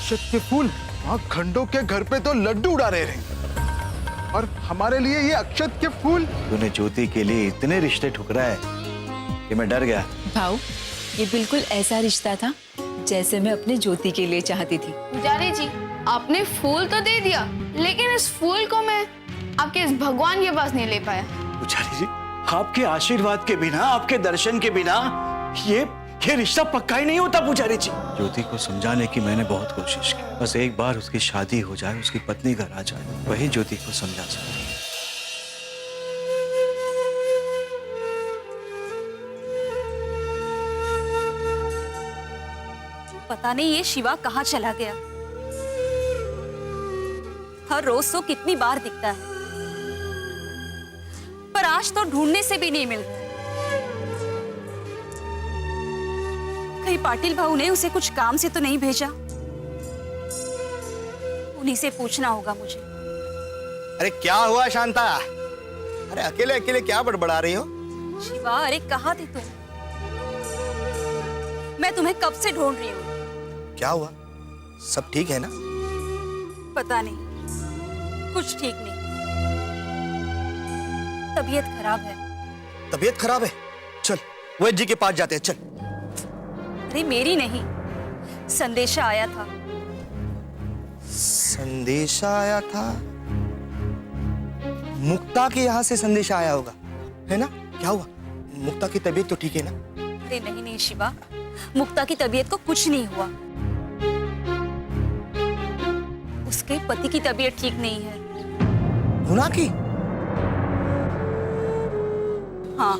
अक्षत के फूल वहाँ खंडों के घर पे तो लड्डू उड़ा रहे हैं, और हमारे लिए ये अक्षत के फूल। तूने ज्योति के लिए इतने रिश्ते ठुकराए कि मैं डर गया। भाऊ, ये बिल्कुल ऐसा रिश्ता था जैसे मैं अपने ज्योति के लिए चाहती थी। पुजारी जी, आपने फूल तो दे दिया, लेकिन इस फूल को मैं आपके इस भगवान के पास नहीं ले पाया। पुजारी जी, आपके आशीर्वाद के बिना, आपके दर्शन के बिना ये रिश्ता पक्का ही नहीं होता पुजारी जी। ज्योति को समझाने की मैंने बहुत कोशिश की, बस एक बार उसकी शादी हो जाए, उसकी पत्नी घर आ जाए, वही ज्योति को समझा सकती है। पता नहीं ये शिवा कहाँ चला गया। हर रोज तो कितनी बार दिखता है, पर आज तो ढूंढने से भी नहीं मिल रहा। कहीं पाटिल भाऊ ने उसे कुछ काम से तो नहीं भेजा? उन्हीं से पूछना होगा मुझे। अरे क्या हुआ शांता? अरे अकेले अकेले क्या बड़बड़ा रही हो? शिवा, अरे कहाँ थे तुम? मैं तुम्हें कब से ढूंढ रही हूँ। क्या हुआ? सब ठीक है ना? पता नहीं, कुछ ठीक नहीं। तबीयत खराब है। तबीयत खराब है? चल वैद्य जी के पास जाते हैं, चल। अरे मेरी नहीं, संदेशा आया था। संदेशा आया था? मुक्ता के यहाँ से संदेशा आया होगा, है ना? क्या हुआ? मुक्ता की तबीयत तो ठीक है ना? अरे नहीं नहीं शिवा, मुक्ता की तबीयत को कुछ नहीं हुआ। उसके पति की तबीयत ठीक नहीं है। गुना की? हाँ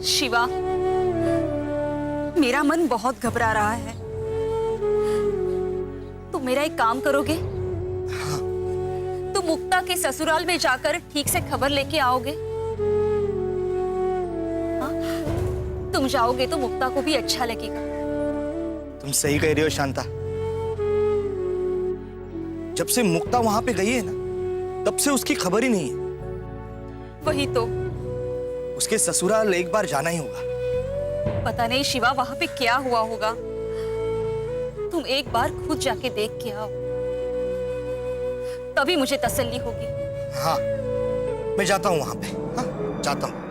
शिवा, मेरा मन बहुत घबरा रहा है। तुम मेरा एक काम करोगे? हाँ। तुम मुक्ता के ससुराल में जाकर ठीक से खबर लेके आओगे? हाँ? तुम जाओगे तो मुक्ता को भी अच्छा लगेगा। तुम सही कह रही हो शांता। जब से मुक्ता वहां पे गई है ना, तब से उसकी खबर ही नहीं है। वही तो। उसके ससुराल एक बार जाना ही होगा। पता नहीं शिवा, वहां पे क्या हुआ होगा। तुम एक बार खुद जाके देख के आओ, तभी मुझे तसल्ली होगी। हाँ, मैं जाता हूँ वहां पे। हाँ, जाता हूँ।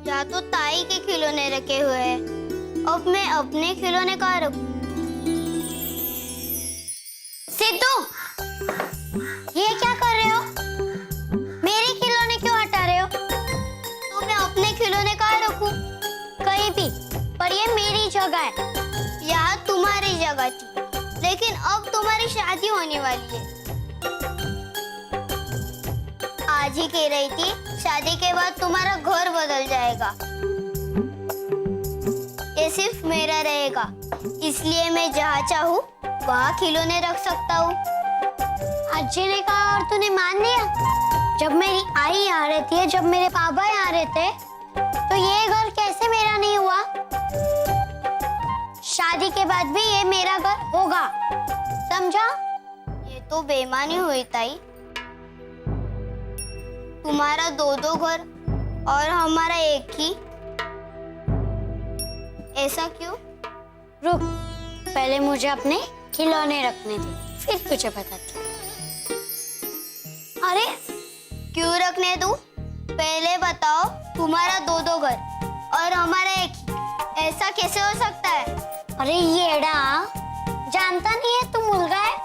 या तो ताई के खिलौने रखे हुए हैं, अब मैं अपने खिलौने कहाँ रखूं? सिद्धू, ये क्या कर रहे हो? मेरे खिलौने क्यों हटा रहे हो? तो मैं अपने खिलौने कहाँ रखूं? कहीं भी, पर ये मेरी जगह है। यहाँ तुम्हारी जगह थी, लेकिन अब तुम्हारी शादी होने वाली है। आज ही कह रही थी शादी के बाद तुम्हारा घर बदल जाएगा, ये सिर्फ मेरा रहेगा, इसलिए मैं जहाँ चाहूँ वहाँ खिलौने रख सकता हूँ। अज्जी ने कहा और तूने मान लिया? जब मेरी आई यहाँ रहती है, जब मेरे पापा यहाँ रहते, तो ये घर कैसे मेरा नहीं हुआ? शादी के बाद भी ये मेरा घर होगा, समझा? ये तो बेईमानी हुई ताई। तुम्हारा दो दो घर और हमारा एक ही, ऐसा क्यों? रुक, पहले मुझे अपने खिलौने रखने दे, फिर तुझे बताती हूँ। अरे क्यों रखने दूं? पहले बताओ, तुम्हारा दो दो घर और हमारा एक ही, ऐसा कैसे हो सकता है? अरे येड़ा, जानता नहीं है तू मुलगा है,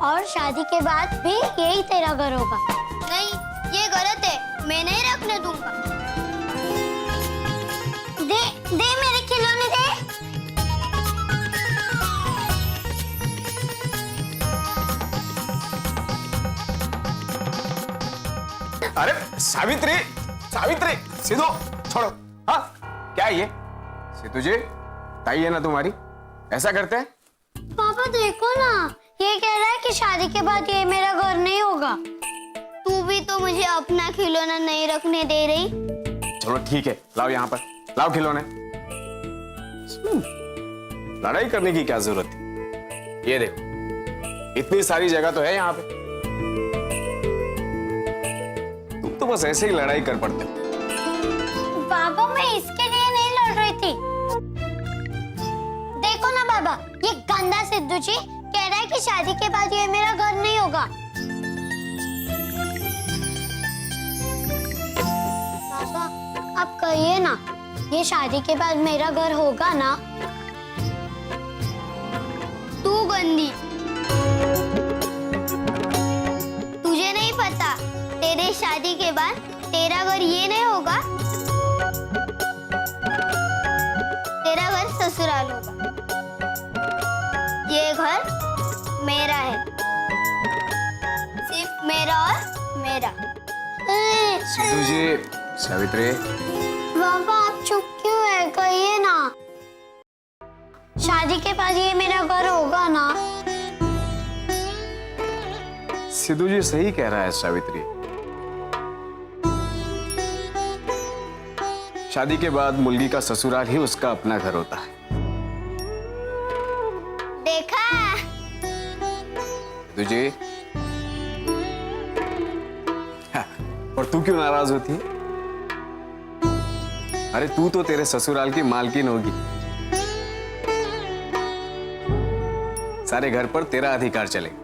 और शादी के बाद भी यही तेरा घर होगा। नहीं, ये गलत है, मैं नहीं रखने दूंगा। दे दे मेरे खिलौने दे। अरे सावित्री, सावित्री, सिद्धू छोड़ो। हाँ क्या है ये? सिद्धू जी, ताई है ना तुम्हारी, ऐसा करते हैं? पापा देखो ना, ये कह रहा है कि शादी के बाद ये मेरा घर नहीं होगा। तू भी तो मुझे अपना खिलौना नहीं रखने दे रही। चलो ठीक है, लाओ यहाँ पर, लाओ खिलौने। लड़ाई करने की क्या जरूरत थी? ये देखो, इतनी सारी जगह तो है यहाँ पे। तुम तो बस ऐसे ही लड़ाई कर पड़ते हो। बाबा मैं इसके लिए नहीं लड़ रही थी। देखो ना बाबा, ये गंदा सिद्धू जी कह रहा है कि शादी के बाद ये मेरा घर नहीं होगा। बाबा आप कहिए ना, ये शादी के बाद मेरा घर होगा ना? तू गंदी, तुझे नहीं पता तेरे शादी के बाद तेरा घर ये नहीं होगा, तेरा घर ससुराल होगा। ये घर मेरा है, सिर्फ मेरा और मेरा। सिद्धू जी, सावित्री। बाबा आप चुप क्यों है? कहिए ना, शादी के बाद ये मेरा घर होगा ना? सिद्धू जी सही कह रहा है सावित्री। शादी के बाद मुलगी का ससुराल ही उसका अपना घर होता है। देखा सिद्धू जी, और तू क्यों नाराज होती है? अरे तू तो तेरे ससुराल की मालकिन होगी। सारे घर पर तेरा अधिकार चलेगा।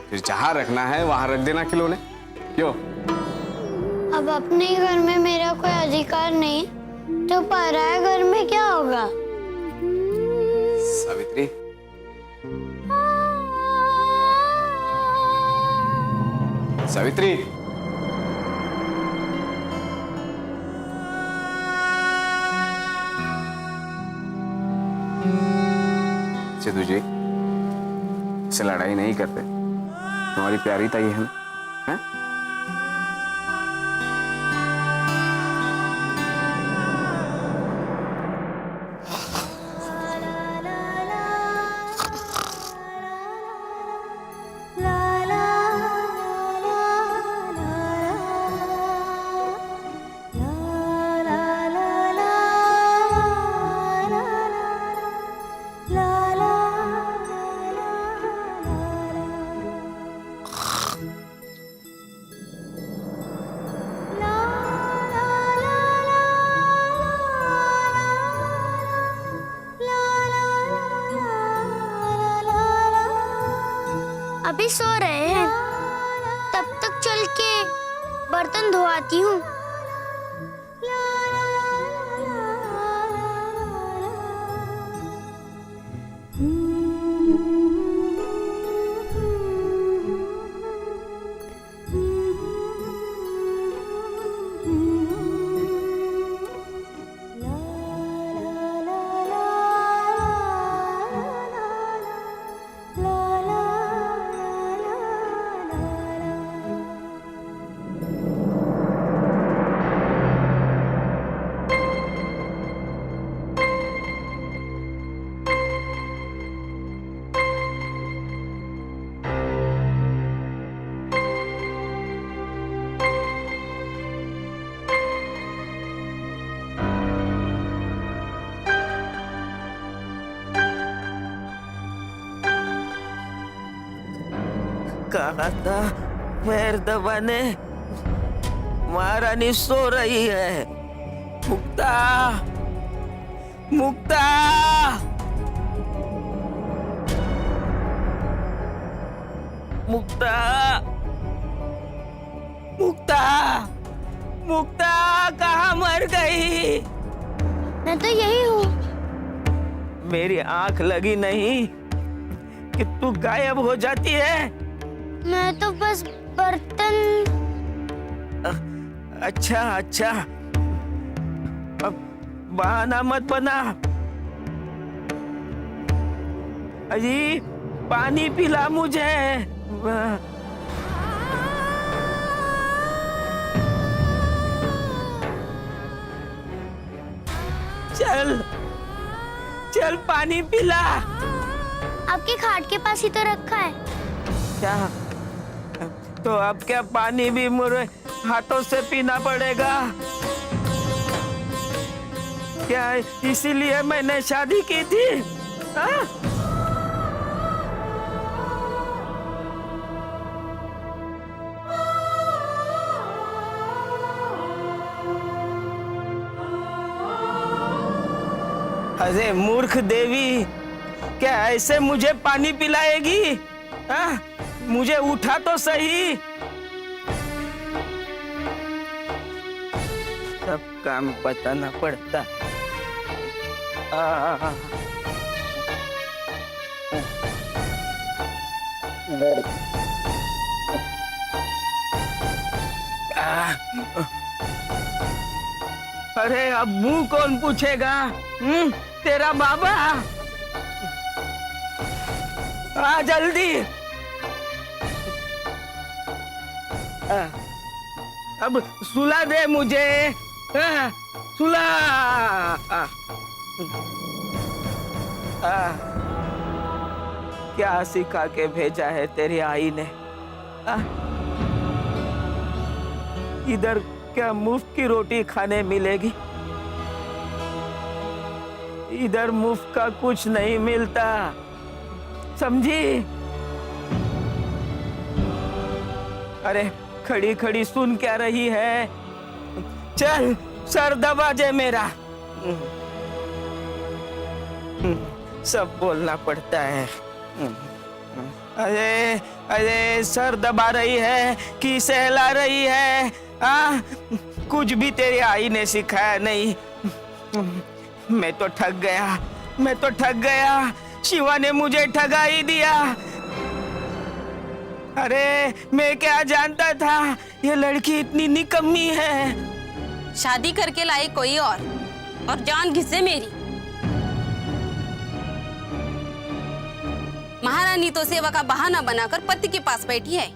फिर जहां रखना है वहां रख देना खिलौने। क्यों? अब अपने घर में मेरा कोई अधिकार नहीं तो पराये घर में क्या होगा? सावित्री, सावित्री, सिद्धू जी इससे लड़ाई नहीं करते। तुम्हारी प्यारी ताई है ना? हैं? अभी सो रहे हैं, तब तक चल के बर्तन धोआती हूँ। कहा था पैर दबाने, महारानी सो रही है। मुक्ता, मुक्ता, मुक्ता, मुक्ता, मुक्ता कहाँ मर गई? मैं तो यही हूँ। मेरी आंख लगी नहीं कि तू गायब हो जाती है। मैं तो बस बर्तन। अच्छा अच्छा, अब बहाना मत बना। अजी पानी पिला मुझे। चल चल पानी पिला। आपके खाट के पास ही तो रखा है। क्या? तो अब क्या पानी भी मेरे हाथों से पीना पड़ेगा? क्या इसीलिए मैंने शादी की थी? हाँ? अरे मूर्ख देवी, क्या ऐसे मुझे पानी पिलाएगी? हाँ? मुझे उठा तो सही। सब काम बताना पड़ता है। अरे अब मुंह कौन पूछेगा? तेरा बाबा। आ जल्दी। अब सुला दे मुझे। सुला। क्या सिखा के भेजा है तेरी आई ने? इधर क्या मुफ्त की रोटी खाने मिलेगी? इधर मुफ्त का कुछ नहीं मिलता, समझी? अरे खड़ी खड़ी सुन क्या रही है? चल सर दबा दे मेरा। सब बोलना पड़ता है। अरे अरे सर दबा रही है कि सहला रही है? कुछ भी तेरी आई ने सिखाया नहीं। मैं तो ठग गया, मैं तो ठग गया। शिवा ने मुझे ठगा ही दिया। अरे मैं क्या जानता था ये लड़की इतनी निकम्मी है। शादी करके लाई कोई और जान घिसे मेरी। महारानी तो सेवा का बहाना बनाकर पति के पास बैठी है।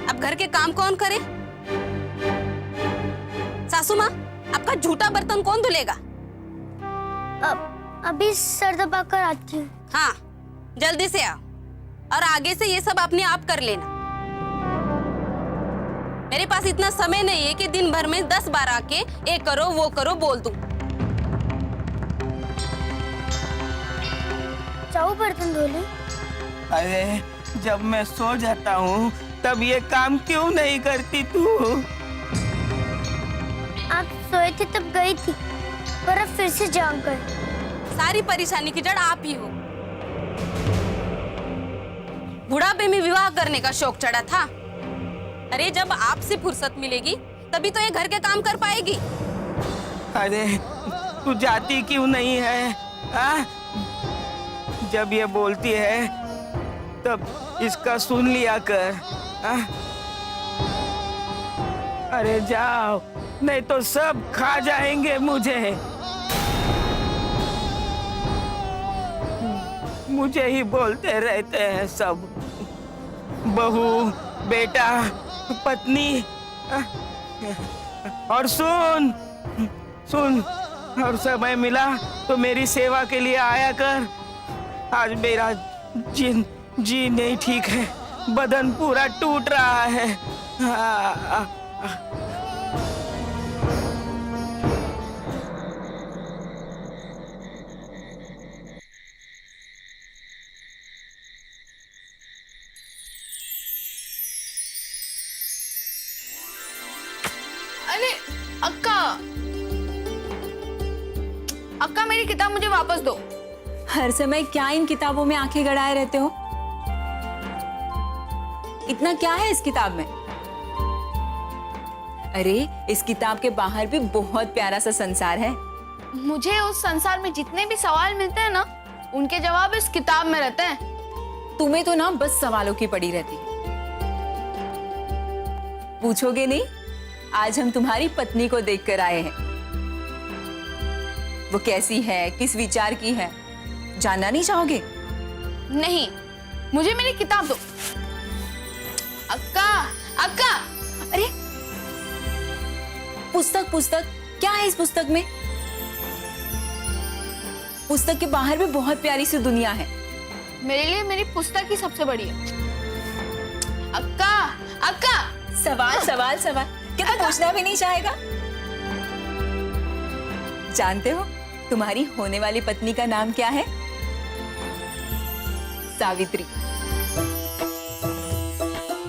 अब घर के काम कौन करे? सासू माँ, आपका झूठा बर्तन कौन धुलेगा? अभी सर दबा कर आती हूँ। हाँ, जल्दी से आओ और आगे से ये सब अपने आप कर लेना। मेरे पास इतना समय नहीं है कि दिन भर में 10 बार आके ये करो वो करो बोल दूं। जाओ बर्तन धो ले। अरे जब मैं सो जाता हूँ तब ये काम क्यों नहीं करती तू? आप सोए थे तब गई थी, पर अब फिर से जाग गए। सारी परेशानी की जड़ आप ही हो। बुढ़ापे में विवाह करने का शौक चढ़ा था। अरे जब आपसे फुर्सत मिलेगी तभी तो ये घर के काम कर पाएगी। अरे तू जाती क्यों नहीं है? जब ये बोलती है तब इसका सुन लिया कर। अरे जाओ, नहीं तो सब खा जाएंगे मुझे। मुझे ही बोलते रहते हैं सब, बहू, बेटा, पत्नी। और सुन सुन, और समय मिला तो मेरी सेवा के लिए आया कर। आज मेरा जी नहीं ठीक है, बदन पूरा टूट रहा है। अरे अक्का, अक्का मेरी किताब मुझे वापस दो। हर समय क्या इन किताबों में आंखें गड़ाए रहते हो? इतना क्या है इस किताब में? अरे इस किताब के बाहर भी बहुत प्यारा सा संसार है। मुझे उस संसार में जितने भी सवाल मिलते हैं ना, उनके जवाब इस किताब में रहते हैं। तुम्हें तो ना बस सवालों की पड़ी रहती है। पूछोगे नहीं? आज हम तुम्हारी पत्नी को देखकर आए हैं। वो कैसी है, किस विचार की है, जानना नहीं चाहोगे? नहीं, मुझे मेरी किताब दो। अक्का, अक्का, अरे पुस्तक पुस्तक क्या है इस पुस्तक में? पुस्तक के बाहर भी बहुत प्यारी सी दुनिया है। मेरे लिए मेरी पुस्तक ही सबसे बड़ी है। अक्का, अक्का, सवाल सवाल सवाल, क्या तू पूछना भी नहीं चाहेगा? जानते हो तुम्हारी होने वाली पत्नी का नाम क्या है? सावित्री।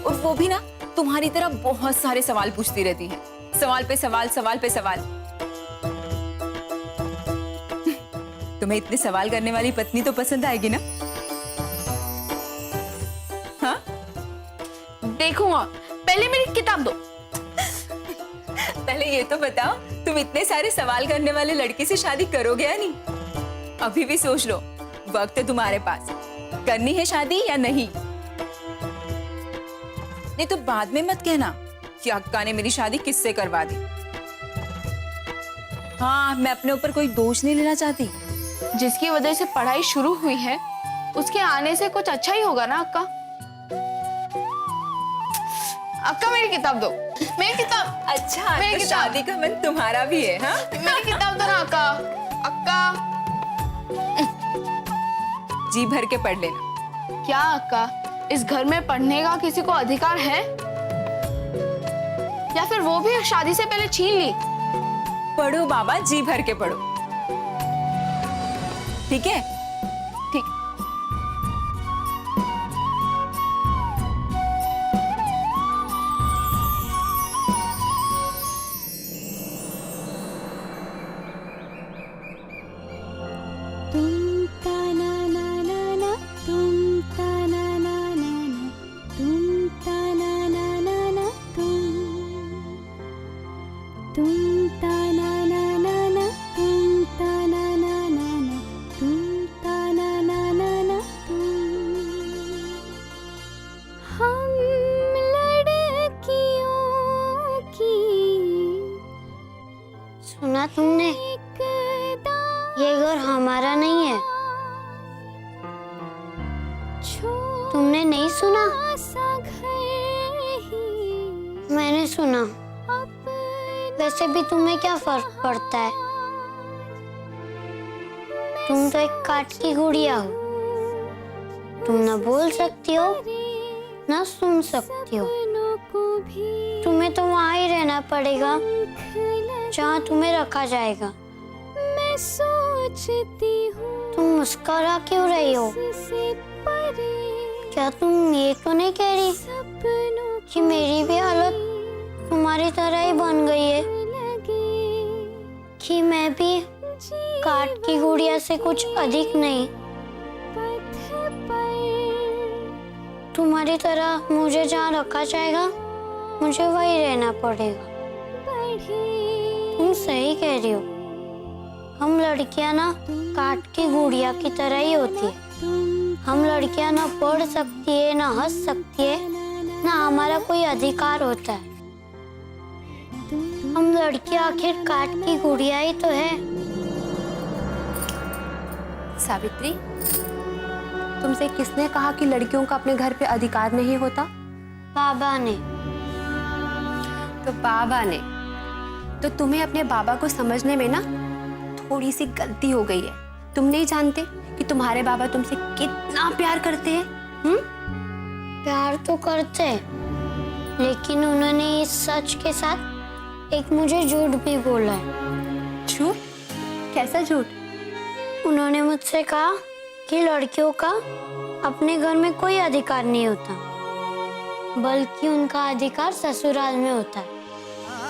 और वो भी ना तुम्हारी तरह बहुत सारे सवाल पूछती रहती है, सवाल पे सवाल, सवाल पे सवाल। तुम्हें इतने सवाल करने वाली पत्नी तो पसंद आएगी ना? हाँ? देखूंगा, पहले मेरी किताब दो। पहले ये तो बताओ, तुम इतने सारे सवाल करने वाले लड़के से शादी करोगे या नहीं? अभी भी सोच लो, वक्त है तुम्हारे पास। करनी है शादी या नहीं? नहीं तो बाद में मत कहना कि अक्का ने मेरी शादी किससे करवा दी। हाँ, मैं अपने ऊपर कोई दोष नहीं लेना चाहती। जिसकी वजह से पढ़ाई शुरू हुई है, उसके आने से कुछ अच्छा ही होगा ना अक्का। अक्का मेरी किताब दो, मेरी किताब। अच्छा, मेरी तो किताब। शादी का मन तुम्हारा भी है? हाँ, मेरी किताब दो ना अक्का। अक्का। जी भर के पढ़ लेना। क्या अक्का, इस घर में पढ़ने का किसी को अधिकार है? या फिर वो भी शादी से पहले छीन ली? पढ़ो बाबा, जी भर के पढ़ो, ठीक है? ठीक। सुना तुमने? ये घर हमारा नहीं है। तुमने नहीं सुना? मैंने सुना। वैसे भी तुम्हें क्या फर्क पड़ता है? तुम तो एक काठ की गुड़िया हो। तुम ना बोल सकती हो, ना सुन सकती हो। तुम्हें तो वहाँ ही रहना पड़ेगा जहाँ तुम्हें रखा जाएगा। मैं सोचती हूँ तुम मुस्कुरा क्यों रही हो? क्या तुम ये तो नहीं कह रही कि मेरी भी हालत तुम्हारी तरह ही बन गई है? कि मैं भी काठ की गुड़िया से कुछ अधिक नहीं, तुम्हारी तरह मुझे जहाँ रखा जाएगा मुझे वही रहना पड़ेगा। तुम सही कह रही हो। हम लड़कियां ना काठ की गुड़िया की तरह ही होती है। हम लड़कियां ना पढ़ सकती है, ना हंस सकती है, ना हमारा कोई अधिकार होता है। हम लड़कियां आखिर काठ की गुड़िया ही तो है। सावित्री, तुमसे किसने कहा कि लड़कियों का अपने घर पे अधिकार नहीं होता? बाबा ने। तो बाबा ने, तो तुम्हें अपने बाबा को समझने में ना थोड़ी सी गलती हो गई है। तुम नहीं जानते कि तुम्हारे बाबा तुमसे कितना प्यार करते हैं? प्यार तो करते हैं, लेकिन उन्होंने इस सच के साथ एक मुझे झूठ भी बोला है। झूठ? कैसा झूठ? उन्होंने मुझसे कहा कि लड़कियों का अपने घर में कोई अधिकार नहीं होता, बल्कि उनका अधिकार ससुराल में होता है।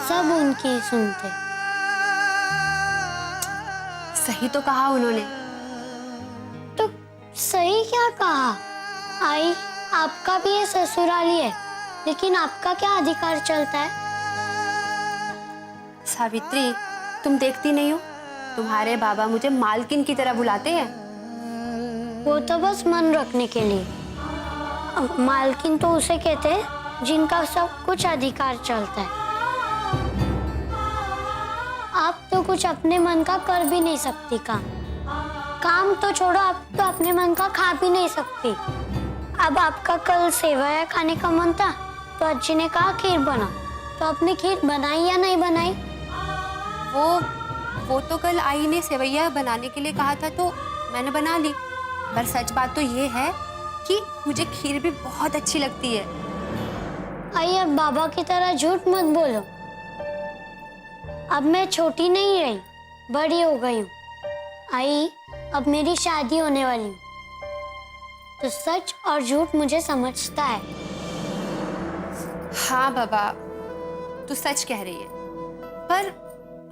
सब उनकी ही सुनते। सही तो कहा उन्होंने। तो सही क्या कहा? आई, आपका भी ये ससुराल ही है, लेकिन आपका क्या अधिकार चलता है? सावित्री, तुम देखती नहीं हो, तुम्हारे बाबा मुझे मालकिन की तरह बुलाते हैं। वो तो बस मन रखने के लिए। मालकिन तो उसे कहते हैं जिनका सब कुछ अधिकार चलता है। आप तो कुछ अपने मन का कर भी नहीं सकती काम तो छोड़ो, आप तो अपने मन का खा भी नहीं सकती। अब आपका कल सेवया खाने का मन था तो अज्जी ने कहा खीर बना, तो आपने खीर बनाई या नहीं बनाई? वो तो कल आई ने सेवैया बनाने के लिए कहा था, तो मैंने बना ली। पर सच बात तो ये है कि मुझे खीर भी बहुत अच्छी लगती है। आई अब बाबा की तरह झूठ मत बोलो। अब मैं छोटी नहीं रही, बड़ी हो गई हूँ। आई अब मेरी शादी होने वाली हूँ, तो सच और झूठ मुझे समझता है। हाँ बाबा, तू सच कह रही है। पर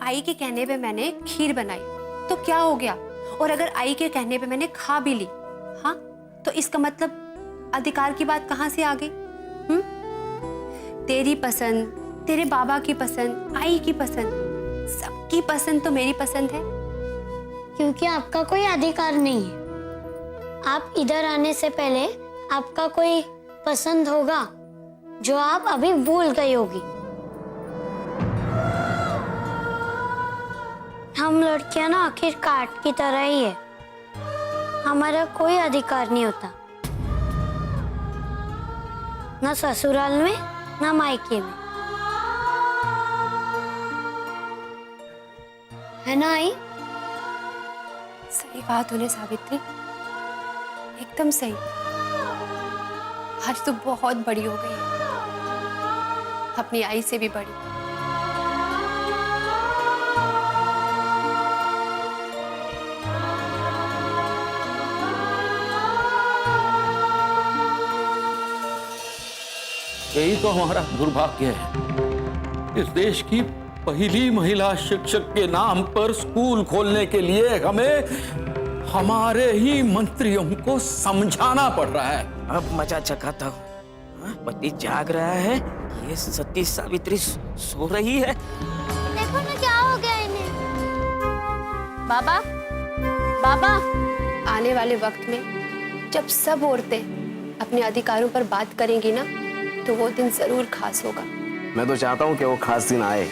आई के कहने पे मैंने खीर बनाई तो क्या हो गया? और अगर आई के कहने पे मैंने खा भी ली, हाँ, तो इसका मतलब अधिकार की बात कहाँ से आ गई? तेरी पसंद, तेरे बाबा की पसंद, आई की पसंद, सबकी पसंद तो मेरी पसंद है। क्योंकि आपका कोई अधिकार नहीं है। आप इधर आने से पहले आपका कोई पसंद होगा जो आप अभी भूल गई होगी। हम लड़कियां ना आखिर काट की तरह ही है, हमारा कोई अधिकार नहीं होता, ना ससुराल में ना मायके में, है ना आई? सही कहा तूने सावित्री, एकदम सही। आज तो बहुत बड़ी हो गई है, अपनी आई से भी बड़ी। यही तो हमारा दुर्भाग्य है। इस देश की पहली महिला शिक्षक के नाम पर स्कूल खोलने के लिए हमें हमारे ही मंत्रियों को समझाना पड़ रहा है। अब मजा चखाता हूँ। पति जाग रहा है, ये सती सावित्री सो रही है। देखो ना क्या हो गया इन्हें। बाबा, बाबा, आने वाले वक्त में जब सब औरतें अपने अधिकारों पर बात करेंगी ना, तो वो दिन जरूर खास होगा। मैं तो चाहता हूँ कि वो खास दिन आए।